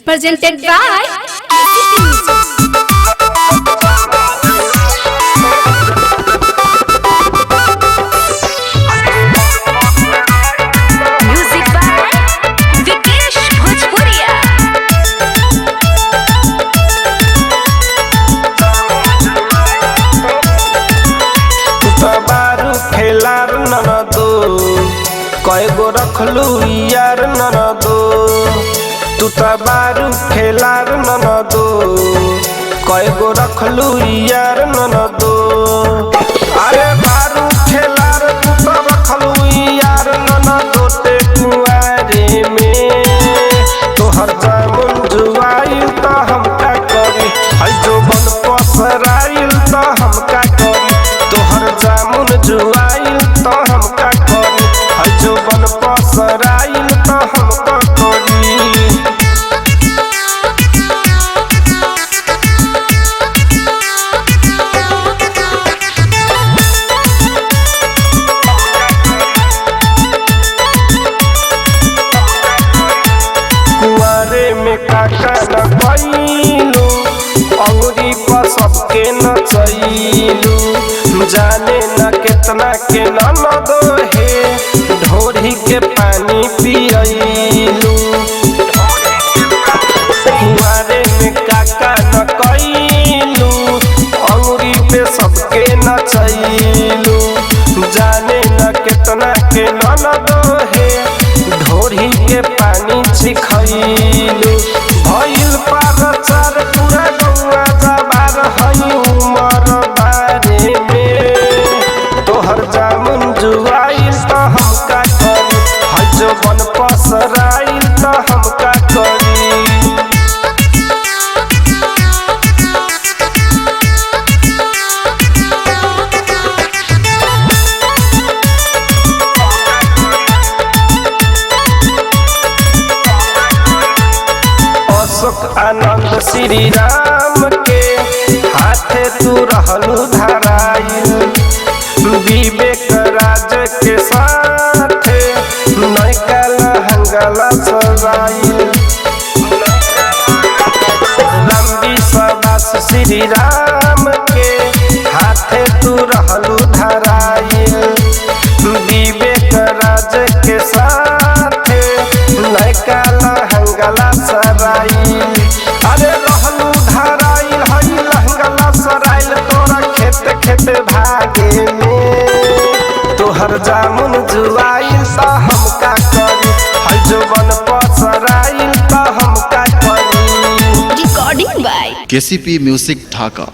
presented by KCP Music by Vikesh Bhojpuria। बारू खेलार ननदो कएगो रखलू यार ननदो तू त बारू खेलार ननदो कएगो रखलू यार ननदो अरे बारू खेलार तू त रखलू यार ननदो ते कुआरे में तोहर जामुन जुआइल त हम का करी है जो बन पसराइल त हम का करी तोहर जामुन जुआइल त हम का करी है जो बन पसराइल त हम का करी। कुआरे में काका न कइलू अंगुरी पर सबके नचैलू जाने न कितना के ननदो हे ढोरी के पानी पियलू कुआरे में काका न कइलू अंगुरी पे सबके नचैलू जाने न कितना के ननदो हे ढोरी के पानी छिखैलू भइल पार चार पूरा गौआ जबार हई उमर बारे में तोहर जामुन जुआइल त हम का करी है जो बन पसराइल त हम का करी। अशोक आनंद श्री राम के हाथे तू रहलू धराइल विवेक राज के साथे नैका लहंगला सजाइल लंबी सबास श्री राम के हाथे तू रहलू धराइल विवेक राज के साथे नैका लहंगला सराइल अरे रहलू धराइल हई लहंगला सराइल तोरा खेत खेत भागे में तोहर जामुन जुआइल त हम का करी है जो बन पसराइल त हम का करी। recording by KCP Music Dhaka।